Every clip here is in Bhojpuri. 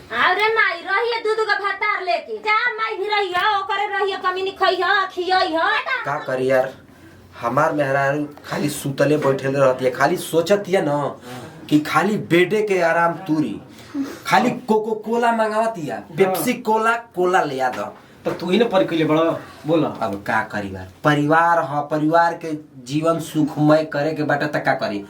अरे माई रहिए दूध का भातार लेके जा माई भी रहिए ओकरे रहिए कमी नहीं खइह खियइह का करी यार। हमार मेहरारू खाली सुतले बैठे रहती है, खाली सोचत है ना कि खाली बेडे के आराम तूरी, खाली कोको कोला मंगावती है, पेप्सी कोला कोला ले आ दो। तो तू ही ना परिकले बड़ा बोला। अब का करी यार, परिवार ह, परिवार के जीवन सुखमय करे के बाटे त का करी।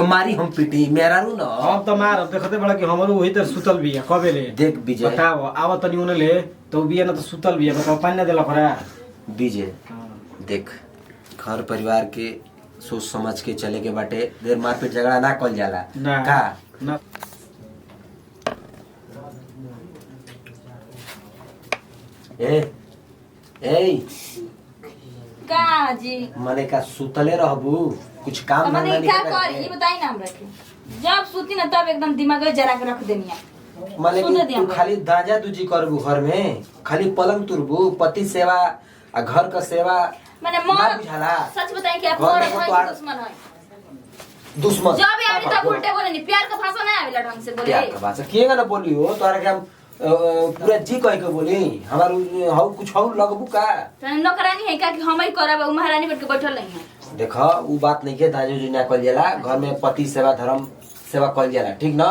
मारी हम पिटी मेहरारू न हम तो मार देखते बड़ा कि हमरो वही तर सुतल भी है कबे ले। देख विजय बताओ आवा तनी उन्हें ले तो भी ना तो सुतल भी है। बताओ पानी ना देला पड़ा विजय। देख घर परिवार के सोच समझ के चले के बाटे, देर मारपीट झगड़ा ना कल जाला ना का ना। ए का जी मने का सुतले रहबू, कुछ काम मने धंधा क्या नहीं करी ये बताई ना हमरा के। जब सूती ना तब एकदम दिमाग में जरा के रख देनिया। मने सुने कि दिया तू हमरा। खाली दाजा दूजी करबू घर में, खाली पलंग तुरबू, पति सेवा आ घर का सेवा मैंने ना मोर बुझाला। सच बताई कि आप घर मोर में भाई तो आ- दुश्मन है। दुश्मन जब भी आवी तब उल्टे बोले नहीं, प्यार का भाषा नहीं आवेला ढंग से बोले। प्यार का भाषा किएगा ना बोली हो तोरा के हम पूरा जी कह के बोली हमार हौ कुछ हौ लगबू का। तो नौकरानी है का कि हम ही करब उ महारानी बन के बैठल नहीं है। देखो उ बात नहीं के दाजू जी ना कल जाला, घर में पति सेवा धर्म सेवा कल जाला ठीक ना।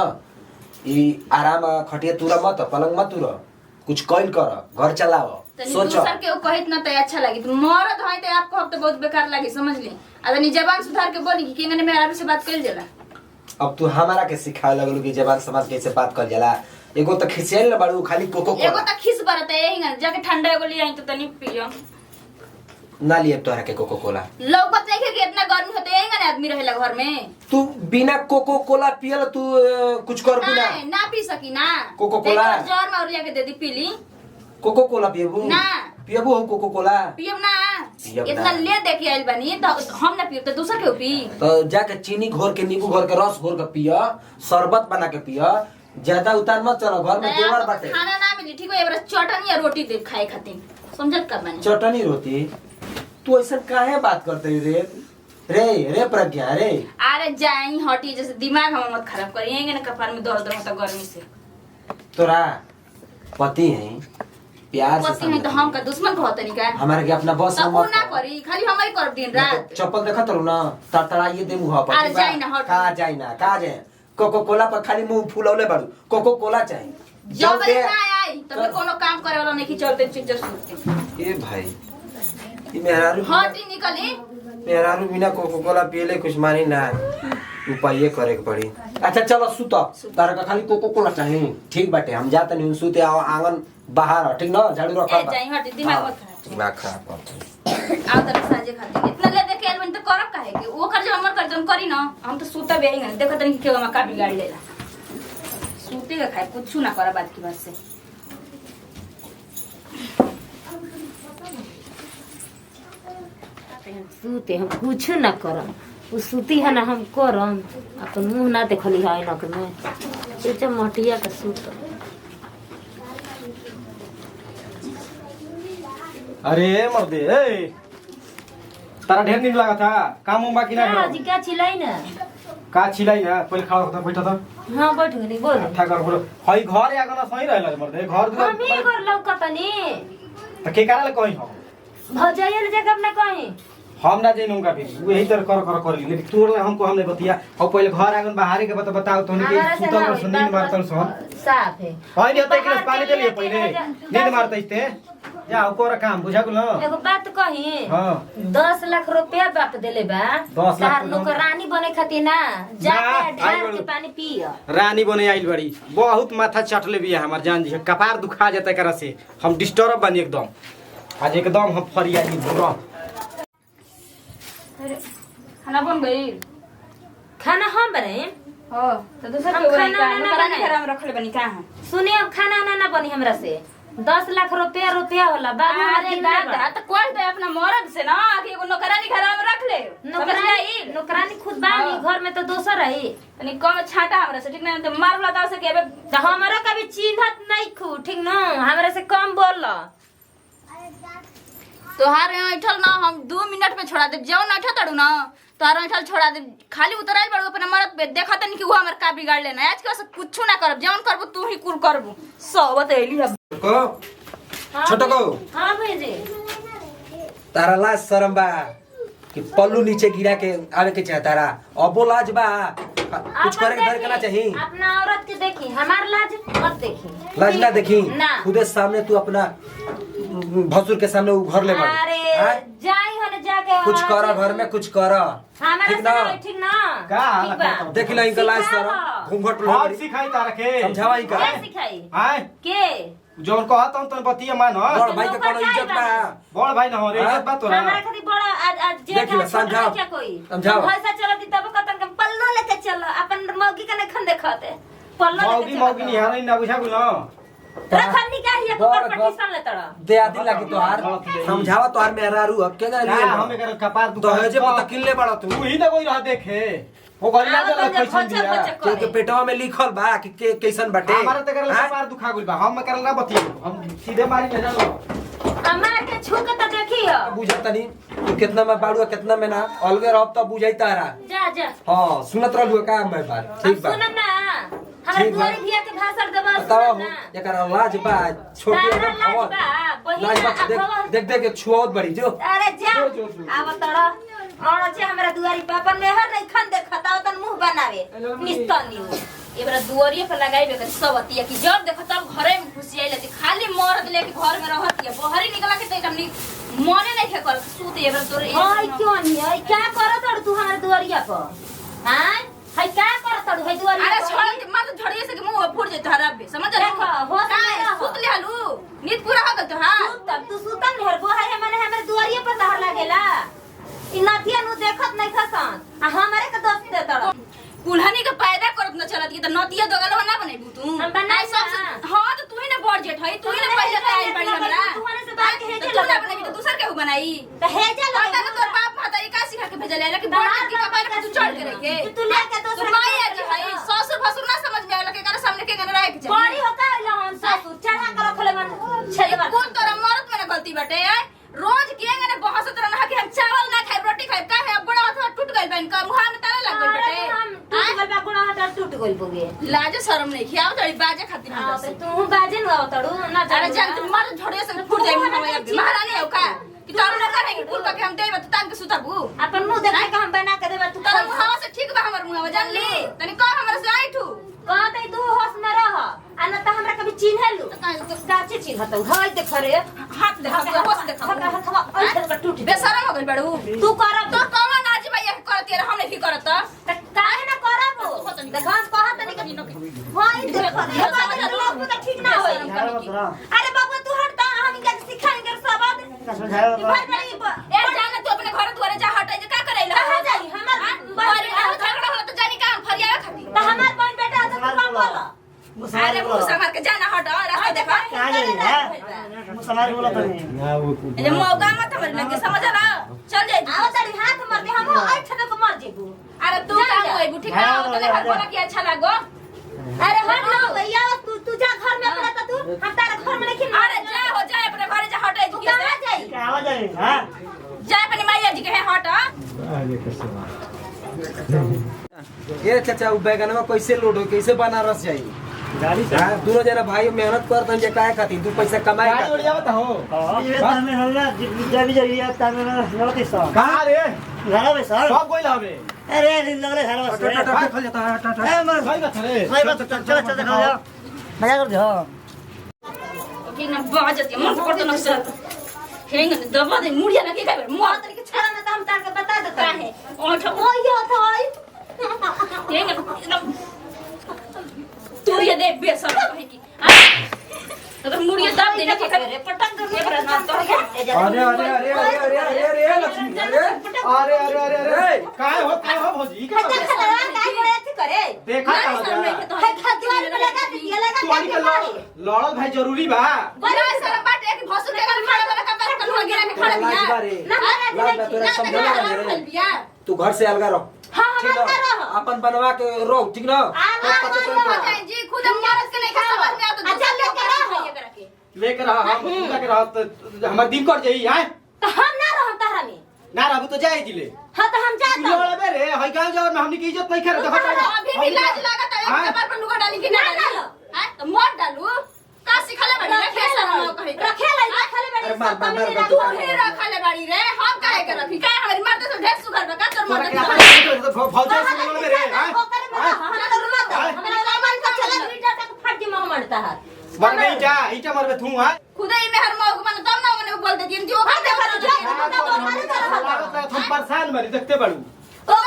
ई आराम खटिया तुरा मत, पलंग मत तुरा, कुछ कइल कर, घर चलाओ तनी सोचो। दूसर के कहित ना तो अच्छा लगी। तो मरद है तो आपको अब तो बहुत बेकार लगी समझ ली। अगर जबान सुधार के बोली कि केंगने में आराम से बात कर जाला। अब तू हमारा के सिखावे लगलू कि जबान समाज कैसे बात कर जाला। एगो तो खिसियल न बाड़ू खाली कोको एगो कोला त खिस बरत है यही ना जाके ठंडा एगो ले आई तो तनी पियो। ना लिए तोहरा के कोको कोला। लौकत नहीं है कि इतना गर्मी होते यही ना आदमी रहेला घर में। तू बिना कोको कोला पियल तू कुछ कर बिना ना ना पी सकी ना। कोको कोला? एक बार जर में और जाके दे दी पीली। कोको कोला पियबू ना। पियबू हो कोको कोला पियब ना। पियब इतना ना। ले दे के आइल बानी तो हम ना पियब तो दूसर के पी। तो जाके चीनी घोर के नींबू घोर के रस घोर के पिय, शरबत बना के पिय, ज्यादा उतार मत चलो घर में देवर बाटे। खाना ना मिली ठीक है एबार चटनी या रोटी दे खाए खातिर समझत कर बानी। चटनी रोटी तू ऐसा काहे बात करते रे रे रे प्रज्ञा रे। अरे जाई हटी जैसे दिमाग हम मत खराब करी यही ना कपार में दर्द होता गर्मी से। तोरा पति है प्यार से पति है तो हम का दुश्मन कहत नहीं का। हमारे के अपना बस तो में उ मत ना कर। करी खाली हम ही करब दिन रात। चप्पल देखत रहू ना तड़तड़ाइए दे मुंह पर। अरे जाई ना, हट। का जाई ना का जाए कोको कोला पर खाली मुंह फुलौले बाड़ू। कोको कोला चाहिए जब बड़े ना आई तब कोनो काम करे वाला नहीं कि चलते चिंचर सुनते। ए भाई ये मेहरारू हटी निकली। मेहरारू बिना कोको कोला पियले कुछ मानी ना, उपाय करे के पड़ी। अच्छा चलो सुत, तारा का खाली कोको कोला चाहिए ठीक बाटे। हम जाते नहीं सुते आंगन बाहर ठीक ना, झाड़ू रखा ए जाई हटी दिमाग मत खराब। दिमाग खराब कर। आओ तब साजे खाती इतना ले दे के आइल बनी तो करब काहे के वो कर जो हमर कर जन करी ना हम तो सूता भी आई ना देखो तनी के हम का बिगाड़ लेला। सूते का खाए कुछ ना करा बात की बात से। सूते हम कुछ ना करम, उ सूती है ना हम करम। अपन मुंह ना देखली है ऐनक में, सोचा मटिया के सूत। अरे मर्दे ए तारा ढेर नींद लगा था काम उम बाकी ना हाँ करो। जी क्या चिल्लाई ना। का छिलाई ना पहले खड़ा होता बैठा था। हाँ बैठ गनी बोल। था कर बोलो हई घर या गना सही रहला मर्दे घर दुआर हम ही कर लौकतनी त के काला कहीं हो भौजाइया ले जाके अपना कहीं। हम ना जाइनु का भी वही तरह कर ली लेकिन तू हमको हमने बतिया और पहले घर आंगन बाहर के बताओ तो नहीं हमारा से सुतल ना और होई, नींद बात मारतल सो साफ है। हई नहीं होता एक गिलास बाहर पानी दे लिए चलिए, पहले चलिए, नींद मारते इते जा ओकर काम बुझा गुलो। एगो बात कही। हाँ। 10 लाख रुपया बाप देले बा 10 लाख तार नौकरानी बने खातिर ना जाके आई ढाल बड़ू। के पानी पिय। रानी बने आइल बड़ी बहुत माथा चटले भी है हमार जान जी कपार दुखा जाता एकरा से हम डिस्टर्ब बनी एकदम आज एकदम हम फरियादी बुरा। अरे खाना बन गई। खाना हम बनाए। हो तो दूसर हम के बोली खाना का ना नौकरानी बनाए। घर में रखले बनी का है। सुनिए अब खाना ना बनी हमरा से। 10 लाख रुपया होला बाबू अरे दादा तो कोई तो अपना मर्द से ना कि एगो नौकरानी घर में रख ले। समझ आई नौकरानी खुद बानी हाँ। घर में तो दोसर है। तनी कम छाटा हमरा से ठीक ना तो मार लगा से के तो हमरा कभी चिन्हत नहीं खू ठीक न हमरा से कम बोल। तोहार यहाँ ऐठल ना हम 2 मिनट में छोड़ा दे। जाओ ना ऐठा तड़ू ना तारा चल छोड़ा दे खाली उतराइल बड़ अपना मरद पे देखा तनी कि वो हमर का बिगाड़ लेना आज के कुछ ना करब जौन करबो तू ही कुल करबो सब बतैली अब को छोटो को हां भेजे तारा लाज शरम बा कि पल्लू नीचे गिरा के आवे के चाहे तारा अबो लाज बा कुछ करे के धर करना चाहिए अपना औरत के देखी हमार लाज मत देखी लाज ना देखी ना। खुदे सामने तू अपना भसुर के सामने उ घर ले बड़ अरे हाँ? जाई हने जाके कुछ कर घर में कुछ कर हमारा ठीक ना ठीक ना का ठीक बा। देख ला इनका लाज सिखाओ। शरम घूंघट हम लोड़ी सिखाई तारा के समझावा इनका क्या सिखाई हां के जोन कहत हम तन बतिया मान बड़ भाई के कोनो इज्जत बा बड़ भाई न हो रे हाँ? इज्जत बा तोरा हमारा खाली बड़ा आज जे देख ला, समझाओ। क्या कोई समझाओ। भैसा चलती तब कतन के पल्लो लेके चल अपन मौगी के नखन देखते पल्लो मौगी मौगी नहीं हारे ना बुझा गुलो रखनी का ही को बड़ पटिशन ले तड़ा दे आदि लागी तोहार समझावा तोहार मेहरारू हक के ना का लिए हम एकर कपार दुखा दहेजे पर किल्ले बड़ा तू तू ही ना कोई रह देखे वो गरिया आवत जब जब कैसन दिया खोचा के के पेटवा में लिखल बा कि के कैसन बाटे हमारा त करल हाँ? कपार दुखा गुल बा हम करल ना बतिया हम सीधे मारी ले जाओ हमारा के छू के तो देखियो बुझत तनी तू कितना में बाड़ू कितना में ना अलगे रहब त बुझाई तारा जा जा हां सुनत रहलु का मैं बात ठीक बा सुन ना हमरा ठीक बा। दुआरी भिया के भाषण देबा बतावा हो एकर लाज बा छोटे तारा एकदम लाज खवत बा, बहिन लाज बा अखवा- देख देख के छुआवत बड़ी जो अरे जा जो, जो। आव तड़ा और जे हमरा दुआरी पे अपन मेहर नहीं खन देखता तन मुंह बनावे निस्तनी एबरा दुआरिये पर लगाइबे कर सब अतिया कि जब देखो तब घरे में घुसियाई लेती खाली मरद लेके घर में रहत है बहरी निकला के त हमनी मने नहीं खे कर सूत एबरा तोर हाय क्यों नहीं है क्या करत तड़ तू हमरा दुआरिया पर हां हाय क्या करत तड़ है दुआरिया अरे पर? छोड़ के मत झड़िए से के मुंह फूट जाए तोहरा बे समझ देखो, होश में रहो। सुत ले हलू नींद पूरा हो गल तोहार तब तू सुतन नहीं हरबो है मने हमरे दुआरिया पर दहर लागेला इ नथिया नु देखत नहीं खसन आ हमारे के दोस्त दे तड़ कुल्हनी के पैदा करत न चलत त नतिया दोगलवा ना बनेबू तू हम बनाई सब ना। हां तो तू ही ना बढ़ जेठ है तू ही ना पहले आई बड़ी हमरा तू हने से बात के हेजे तू ना लगा बनेबी तो दूसर के हो बनाई त हेजे पता लगा ना तोर बाप माता का सिखा के भेजले रे कि बढ़ के कपार पे तू चढ़ के रहिए तू लेके तो दोसरा माई आज है ससुर भसुर ना समझ में आवेला के करे सामने के गन रहे के बड़ी होता है हम ससुर चढ़ा कर रखले मन छेले कौन तोरा मरद में ना गलती बाटे रोज के गने बहसत रहना कि हम चावल ना खाए रोटी खाए का है अब बड़ा हाथ टूट गइल बहन का मुंह में ताला लग गइल बाटे हम टूट गइल बा गुना हटा टूट गइल बगे लाज शर्म नहीं खियाओ तड़ी बाजे खातिर हम अबे तू बाजन गाव तड़ू ना अरे जान तुम मर झड़िए से फूट जाए मुंह में महारानी हो का कि तोर ना करे कि फूल के हम देब त तान के सुताबू अपन मुंह देखे के हम बना के देबा तू तोरा मुंह से ठीक बा हमर मुंह जान ली तनी कह हमरा से आइठू कहते तू होश में रह आ न त हमरा कभी चिन्हलू गाछे चिन्हत हई देख रे हाथ देखा होश देखा हवा ऐठन का टूट बेशरम हो गइल बड़ू तू करब तो कौन आज भैया करती है हमने की करत त काहे ना करब देख हम कहत नहीं कभी हई देख रे बाबू त ठीक ना होई अरे बाबू तू हट ता हम के सिखाएंगे सब भाई भाई ए जाने तू अपने घर द्वारे जा हटाई जे का करैला कहां जाई हमर बारी ना झगड़ा होला तो जानी काम फरियावे खातिर त हमर बहन बेटा तो तू काम बोला अरे मुंह संभाल के जाना हट रास्ता देखा कहाँ जाई है मुसलमान बोला तो नहीं ये मौका मत हमर लगे समझ ना चल जाई आओ तड़ी हाथ मार दे हम ऐठ तक मर जेबू अरे तू का होई ठीक ना तो ले बोला कि अच्छा लागो अरे हट ना भैया तू जा घर में अपना तू हम तारे घर में नहीं अरे जा हो जा अपने घरे जा हटाई तू तू कहां जाई कहाँ जाई हां जा अपनी मैया जी के हट ये चाचा उ बैगनवा कैसे लोड हो कैसे बनारस जाई गाड़ी से हां दोनों जना भाई मेहनत करतन जे काहे खातिर दू पैसा कमाए गाड़ी खातिर उड़ियावत हो ये तामे हल्ला जब जब ये तामे ना नलती सा कहां रे घर में सर सब कोई लावे अरे लगले घर में सर ए मर भाई का रे भाई बात चल चल देखो जाओ मजा कर दो कि ना बाजत मन पकड़ तो नक्शा हेंग दबा दे मुड़िया ना के खाए मुआ तरीके छोड़ा ना त हम तार के बता देता का है और ओ यो थई हेंग तू ये दे बेसर भाई की अगर मुड़िया दब देने के खाए पटक दे ये बड़ा ना तो अरे अरे अरे अरे अरे अरे लक्ष्मी अरे अरे अरे काय हो भौजी का खच्चा खला काय करे थी करे देखा है खद्वार पे लगा दिया लगा तू आनी के लड़ल भाई जरूरी बा बड़ा सारा बाटे कि भसुर के घर खड़ा वाला कपड़ा कलवा गिरा के खड़ा लाज बिया बारे ना लाज बा तोरा समझ में बिया तू घर से अलगा रह हां ठीक हम ना रह अपन बनवा के रहो ठीक ना जी खुद मरद के नहीं समझ में आता अच्छा लेके रह ये करा के लेकर हम लेकर हम हमार दिन कट जाई हैं तो हम ना रह तारा में ना रहबू तो जाए जिले हां तो हम जात लोड़ा बे रे हई गांव जावर में हमनी की इज्जत नहीं करे देखो अभी भी लाज लागत है एक बार पर लुगा डाली कि ना डालो हैं तो मत डालू का सिखले बड़ी रखे हम कहे रखे लाई रखे बड़ी अरे मार तू ही रखले बड़ी रे हम काहे के रखी काहे हमारी मारते तो ढेर सुगर बका तर तोरा मत के भौजा से लोड़ा बे रे हां हमरा मन को चला मीटर तक फट के मुंह मरता है मर गई ईटा मरबे तू हां खुदा ही मेहर मौक मन तब ना मने बोल देती जो खा दे हम परेशान मरी देखते बड़ू ओ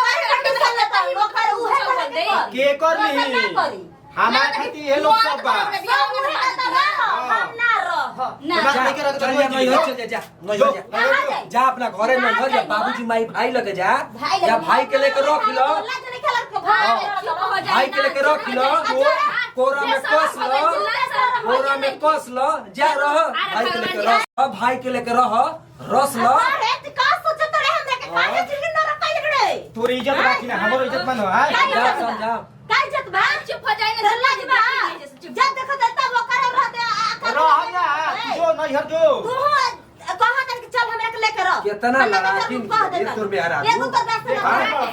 कर लेता है वो कर उ है के कर ली हमार खाती ये लोग सब बा हम ना रह ना जा अपना घरे में घर जा बाबूजी माई भाई लगे जा या भाई के लेकर रख लो भाई के लेकर रख लो कोरा में कस लो कोरा में कस लो जा रह भाई के लेकर रह भाई के लेकर रह रस लो अरे तू का सोचत रे हम देखे काहे चिकन न रखाई रे तोरी इज्जत राखी ना हमरो इज्जत मान हां जा समझा का इज्जत बा चुप हो जाए ना लाज बा जब देखो देता वो करे रह दे रह जा जो नहीं हर जो तू कहां तक चल हमरा के लेकर रह कितना लड़ाकी ये तोर में हरा ये तो कर दे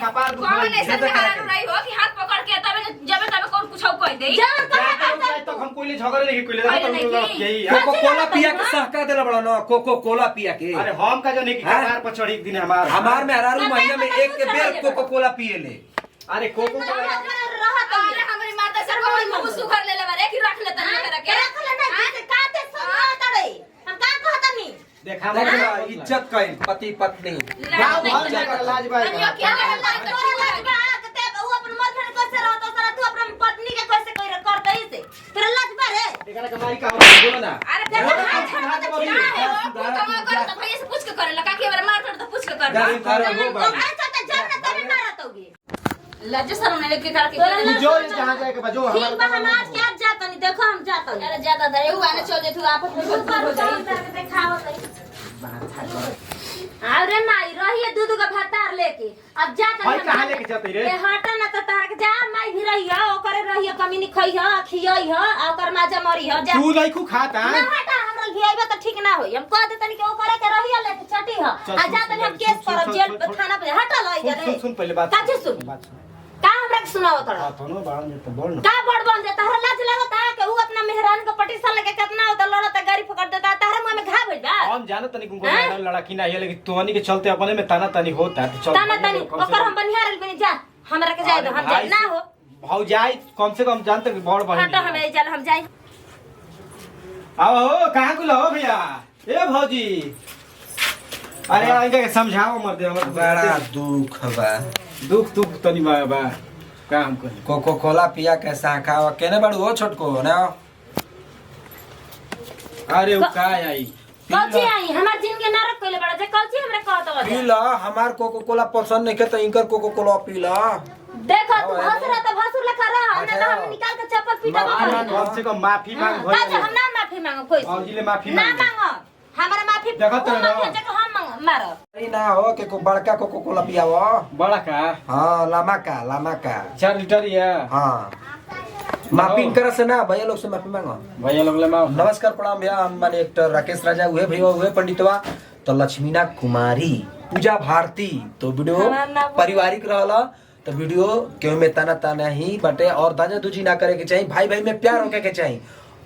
कपार दुख कौन ऐसे हारू रही हो कि हाथ पकड़ के तबे जब तबे कौन कुछ कह दे तो हम कोई झगड़े नहीं कोई यही कोको कोला पिया के सहका देला बड़ा ना कोको कोला पिया के अरे हम का जो नहीं कि कपार पर चढ़ी एक दिन हमार में हरारू महीना में एक के बेर कोको कोला पिए ले अरे कोको अरे हमारी माता सर कोई मुंह सुखर ले ले कि रख ले तने कर के रख ले ना काते सुना तड़े हम का कहतनी देखा इज्जत कइल पति पत्नी गांव भर जाकर लाज बाई क्या लाज बा कते वो अपन मर्द कैसे रहतो सारा तू अपन पत्नी के कैसे करतई से तेरा लाज बा रे देखा ना कमाई का बोलो ना अरे देखो कमा कर तो भैया से पूछ के करे लगा के बारे मार तो पूछ के कर अच्छा जान ना तबे ना रहतोगी लज्जा शर्म नहीं लेके कर जो जहां जाए के बजो ठीक बा हम आज क्या जातनी देखो हम जातनी अरे ज्यादा दे एहू आने चल जे तू आपस में हो जाई दिखाओ अरे माई रहिए दूध का भातार लेके अब जातनी भाई कहां लेके जाते रे ए हटा ना तो तार के जा माई भी रहिया ओकरे रहिया कमीनी खइया खियई ह ओकर माजा मरी ह जा तू नहीं खू खाता ना हटा हमरा भी आइबा त ठीक ना होई हम कह देतनी कि ओकरे के रहिया लेके चटी ह आ जातनी हम केस करब जेल थाना पे हटा लई जा रे सुन पहले बात काची सुन का हमरा के सुनाओ तोरा तोनो बाण जे तो बोल ना का बड़ बन जाता हर लाज लगता है कि वो अपना मेहरान को पटिशन लेके कितना होता लड़ता गाड़ी पकड़ देता तारे मुंह में घा भइल बा हम जानो तनी को लड़की ना है लेकिन तोनी के चलते अपने में ताना तानी होता है चल ताना तानी ओकर हम बनिहारल बनी जा हमरा के जाए दो हम जाए ना हो भाऊ जाई कम से कम जानते बड़ बहन हटा हमें चल हम जाए आओ हो कहां को लो भैया ए भौजी अरे इनके समझाओ मत दे हमर बड़ा दुख बा दुख तनी बा काम कर कोको कोला पिया के सहका केने बड़ू हो छोटको ना अरे वो का आई कौची आई हमार जिंदगी नरक कइले बड़ा जे कौची हमरा कहत बा पी ला हमार कोको कोला पसंद नहीं के तो इनकर कोको कोला पी ला देखो तू हंसरा त भसुर लखा रहा ना हम निकाल के चप्पल पीटा कम से कम माफी मांग का भइल हम ना माफी मांगो कोई और जिले माफी ना मांग मांगो हमरा माफी देखो तो ना। हम मारो अरे ना हो के को बड़का कोको कोला पियावो बड़ा का हां लामा का 4 लीटर या हां माफी कर से ना भैया लोग से माफी मांगो भैया लोग ले माओ नमस्कार प्रणाम भैया हम माने एक्टर राकेश राजा हुए भैया हुए पंडितवा तो लक्ष्मीना कुमारी पूजा भारती तो वीडियो पारिवारिक रहला तो वीडियो क्यों में ताना ही बटे और दाजा दूजी ना करे के चाहिए भाई भाई में प्यार होके के चाहिए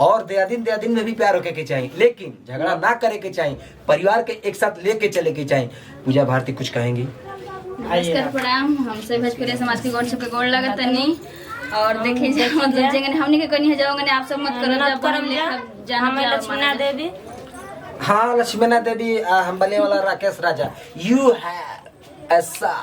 और दयादिन में भी प्यार होके के चाहिए लेकिन झगड़ा ना करे के चाहिए परिवार के एक साथ लेके चले के चाहिए पूजा भारती कुछ कहेंगी नमस्कार प्रणाम हमसे भोजपुरी समाज की गौर सबके गोड़ लगत नहीं और देखिए जे मतलब जेंगे हमनी के कनी जाओगे ने आप सब मत करो जब करम लेखा हम लक्ष्मणा देवी हाँ लक्ष्मीना देवी हम बने वाला राकेश राजा यू हैव ऐसा